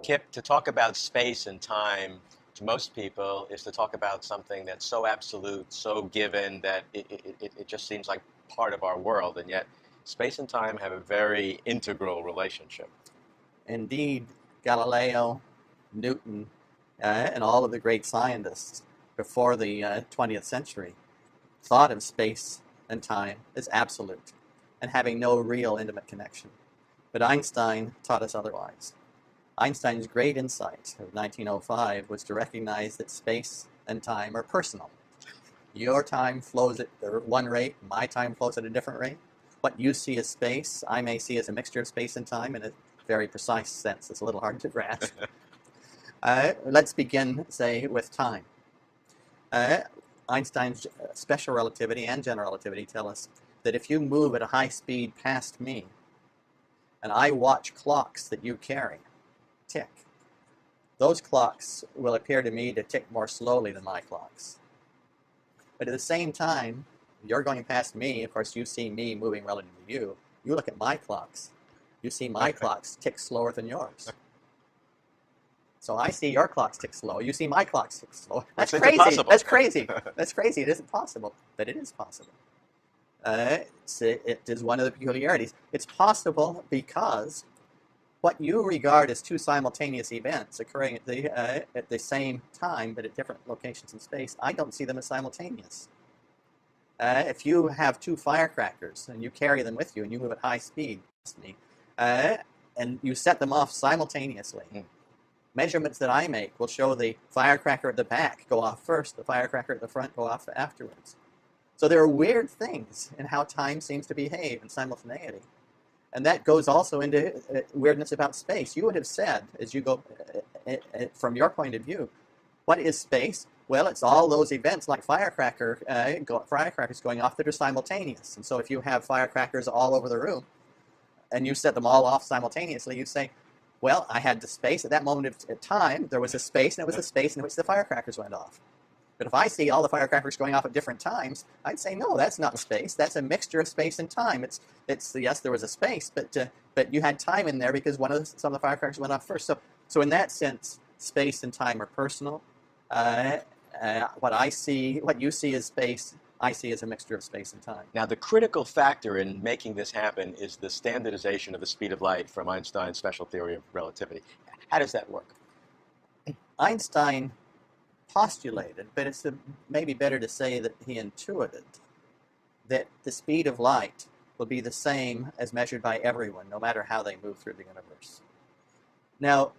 Kip, to talk about space and time to most people is to talk about something that's so absolute, so given that it just seems like part of our world. And yet, space and time have a very integral relationship. Indeed, Galileo, Newton, and all of the great scientists before the 20th century thought of space and time as absolute and having no real intimate connection. But Einstein taught us otherwise. Einstein's great insight of 1905 was to recognize that space and time are personal. Your time flows at one rate, my time flows at a different rate. What you see as space, I may see as a mixture of space and time in a very precise sense. It's a little hard to grasp. Let's begin, say, with time. Einstein's special relativity and general relativity tell us that if you move at a high speed past me, and I watch clocks that you carry tick, those clocks will appear to me to tick more slowly than my clocks. But at the same time, you're going past me, of course you see me moving relative to you. You look at my clocks, you see my clocks tick slower than yours. So I see your clocks tick slow. You see my clocks tick slow. That's crazy. Impossible. That's crazy. That's crazy. It isn't possible, but it is possible. It is one of the peculiarities. It's possible because what you regard as two simultaneous events occurring at the same time but at different locations in space, I don't see them as simultaneous. If you have two firecrackers and you carry them with you and you move at high speed, and you set them off simultaneously, measurements that I make will show the firecracker at the back go off first, the firecracker at the front go off afterwards. So there are weird things in how time seems to behave in simultaneity. And that goes also into weirdness about space. You would have said, as you go, from your point of view, what is space? Well, it's all those events like firecrackers going off that are simultaneous. And so if you have firecrackers all over the room, and you set them all off simultaneously, you say, well, I had the space at that moment of time, there was a space, and it was the space in which the firecrackers went off. But if I see all the firecrackers going off at different times, I'd say, no, that's not space. That's a mixture of space and time. It's yes, there was a space, but you had time in there because some of the firecrackers went off first. So in that sense, space and time are personal. What you see as space, I see as a mixture of space and time. Now, the critical factor in making this happen is the standardization of the speed of light from Einstein's special theory of relativity. How does that work? Einstein postulated, but it's maybe better to say that he intuited, that the speed of light will be the same as measured by everyone, no matter how they move through the universe. Now,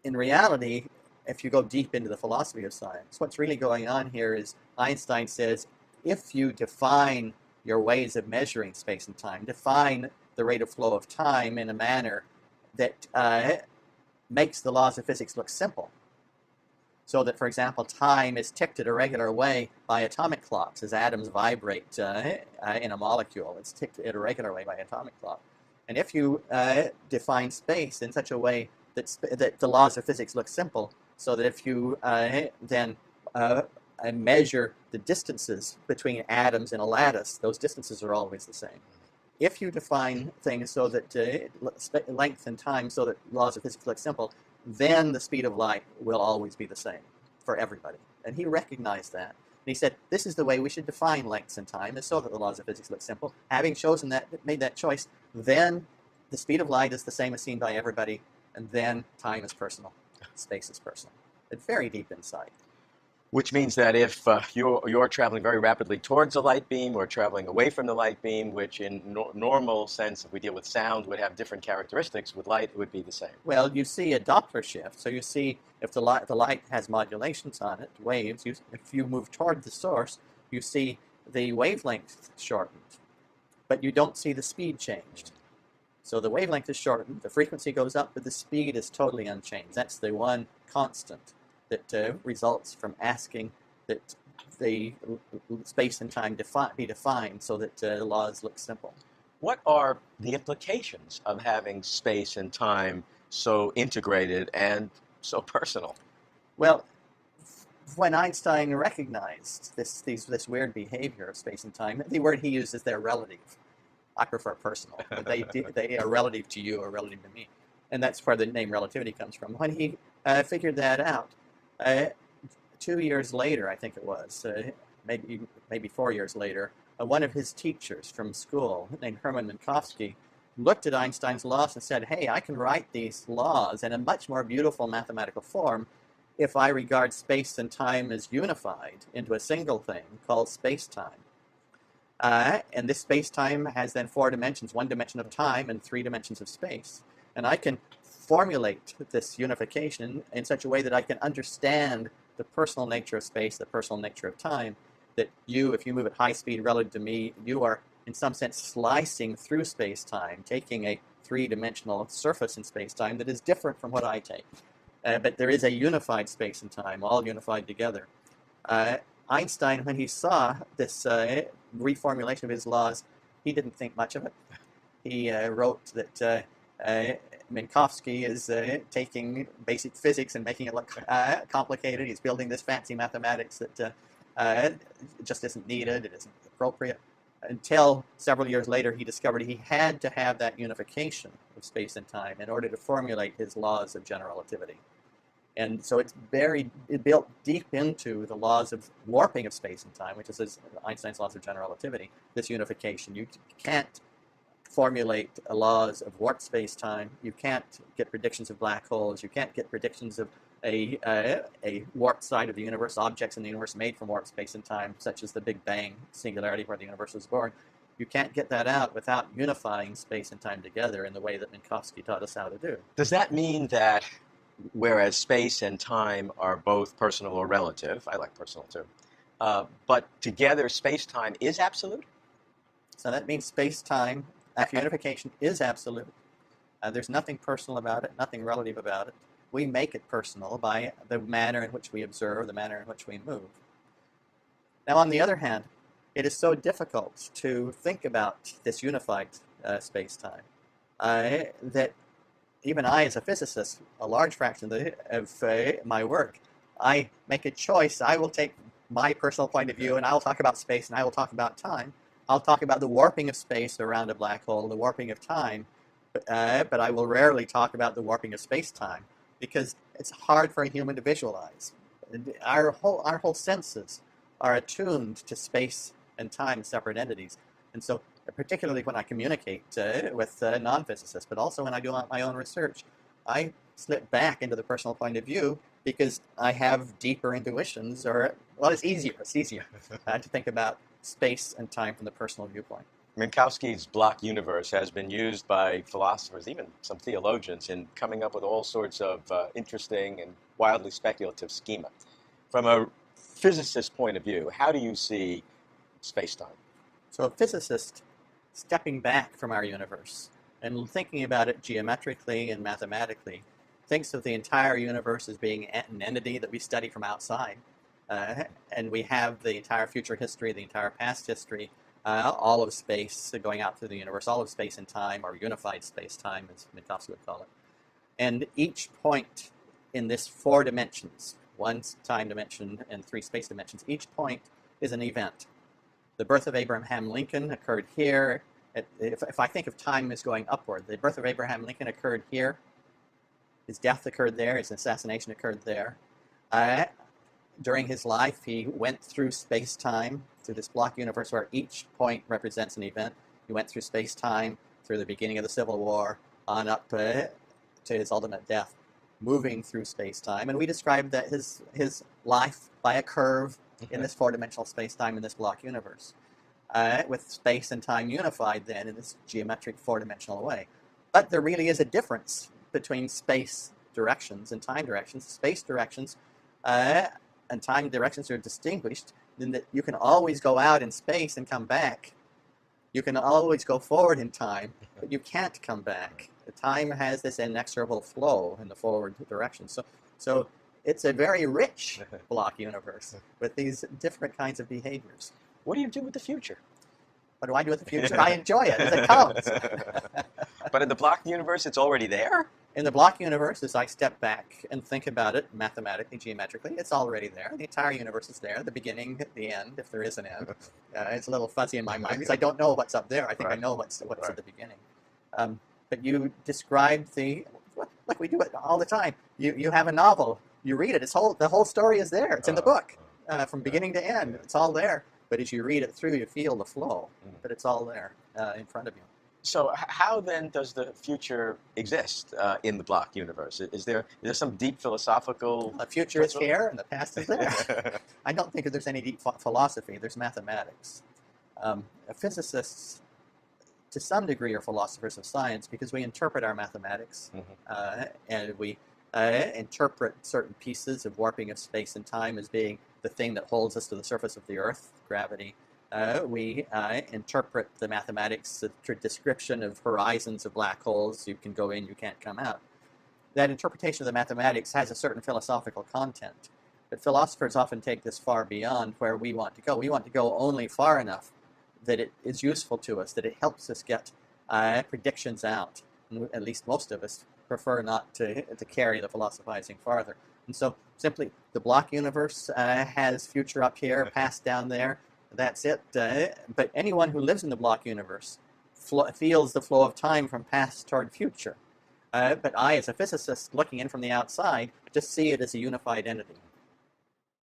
in reality, if you go deep into the philosophy of science, what's really going on here is Einstein says, if you define your ways of measuring space and time, define the rate of flow of time in a manner that makes the laws of physics look simple, so that, for example, time is ticked at a regular way by atomic clocks as atoms vibrate in a molecule. It's ticked at a regular way by atomic clock. And if you define space in such a way that the laws of physics look simple, so that if you then measure the distances between atoms in a lattice, those distances are always the same. If you define things so that length and time so that laws of physics look simple, then the speed of light will always be the same for everybody. And he recognized that. And he said, this is the way we should define lengths and time, is so that the laws of physics look simple. Having chosen that, made that choice, then the speed of light is the same as seen by everybody, and then time is personal, space is personal. It's very deep insight. Which means that if you're traveling very rapidly towards a light beam or traveling away from the light beam, which in normal sense, if we deal with sound, would have different characteristics, with light it would be the same. Well, you see a Doppler shift. So you see if the light has modulations on it, waves, if you move toward the source, you see the wavelength shortened, but you don't see the speed changed. So the wavelength is shortened, the frequency goes up, but the speed is totally unchanged. That's the one constant that results from asking that the space and time be defined so that the laws look simple. What are the implications of having space and time so integrated and so personal? Well, when Einstein recognized this weird behavior of space and time, the word he uses there, relative. I prefer personal, but they are relative to you or relative to me. And that's where the name relativity comes from. When he figured that out, uh, 2 years later, I think it was, maybe 4 years later, one of his teachers from school, named Hermann Minkowski, looked at Einstein's laws and said, hey, I can write these laws in a much more beautiful mathematical form if I regard space and time as unified into a single thing called space-time. And this space-time has then 4 dimensions, 1 dimension of time and 3 dimensions of space. And I can formulate this unification in such a way that I can understand the personal nature of space, the personal nature of time, that you, if you move at high speed relative to me, you are in some sense slicing through space-time, taking a 3-dimensional surface in space-time that is different from what I take. But there is a unified space and time, all unified together. Einstein, when he saw this reformulation of his laws, he didn't think much of it. He wrote that Minkowski is taking basic physics and making it look complicated. He's building this fancy mathematics that just isn't needed, it isn't appropriate. Until several years later, he discovered he had to have that unification of space and time in order to formulate his laws of general relativity. And so it's built deep into the laws of warping of space and time, which is Einstein's laws of general relativity, this unification. You can't formulate laws of warped space-time. You can't get predictions of black holes. You can't get predictions of a warped side of the universe, objects in the universe made from warped space and time, such as the Big Bang singularity where the universe was born. You can't get that out without unifying space and time together in the way that Minkowski taught us how to do. Does that mean that whereas space and time are both personal or relative, I like personal too, but together space-time is absolute? So that means space-time, after unification, is absolute. There's nothing personal about it, nothing relative about it. We make it personal by the manner in which we observe, the manner in which we move. Now, on the other hand, it is so difficult to think about this unified space-time that even I, as a physicist, a large fraction of my work, I make a choice. I will take my personal point of view, and I will talk about space, and I will talk about time. I'll talk about the warping of space around a black hole, the warping of time, but I will rarely talk about the warping of space-time, because it's hard for a human to visualize. Our whole senses are attuned to space and time as separate entities. And so, particularly when I communicate with non-physicists, but also when I do my own research, I slip back into the personal point of view because I have deeper intuitions, or, well, it's easier to think about space and time from the personal viewpoint. Minkowski's block universe has been used by philosophers, even some theologians, in coming up with all sorts of interesting and wildly speculative schema. From a physicist's point of view, how do you see space-time? So a physicist, stepping back from our universe and thinking about it geometrically and mathematically, thinks of the entire universe as being an entity that we study from outside. And we have the entire future history, the entire past history, all of space going out through the universe, all of space and time, or unified space-time, as Minkowski would call it. And each point in this 4 dimensions, 1 time dimension and 3 space dimensions, each point is an event. The birth of Abraham Lincoln occurred here. If I think of time as going upward, the birth of Abraham Lincoln occurred here. His death occurred there. His assassination occurred there. During his life, he went through space-time, through this block universe where each point represents an event. He went through space-time, through the beginning of the Civil War, on up to his ultimate death, moving through space-time. And we described that his life by a curve in this 4-dimensional space-time in this block universe, with space and time unified then in this geometric 4-dimensional way. But there really is a difference between space directions and time directions. Space directions and time directions are distinguished in that you can always go out in space and come back. You can always go forward in time, but you can't come back. The time has this inexorable flow in the forward direction. So it's a very rich block universe with these different kinds of behaviors. What do you do with the future? What do I do with the future? I enjoy it as it comes. But in the block universe, it's already there? In the block universe, as I step back and think about it mathematically, geometrically, it's already there. The entire universe is there, the beginning, the end, if there is an end. It's a little fuzzy in my mind because I don't know what's up there. I think I know what's at the beginning. But you described Look, we do it all the time. You have a novel, you read it. The whole story is there. It's in the book, from beginning to end. It's all there. But as you read it through, you feel the flow. But it's all there in front of you. So how then does the future exist in the block universe? Is there some deep philosophical? The future is here, and the past is there. I don't think that there's any deep philosophy. There's mathematics. Physicists, to some degree, are philosophers of science because we interpret our mathematics, and we interpret certain pieces of warping of space and time as being the thing that holds us to the surface of the Earth, gravity. We interpret the mathematics through description of horizons of black holes. You can go in, you can't come out. That interpretation of the mathematics has a certain philosophical content. But philosophers often take this far beyond where we want to go. We want to go only far enough that it is useful to us, that it helps us get predictions out. And at least most of us prefer not to carry the philosophizing farther. And so simply the block universe has future up here, past down there. That's it. But anyone who lives in the block universe feels the flow of time from past toward future. But I, as a physicist looking in from the outside, just see it as a unified entity.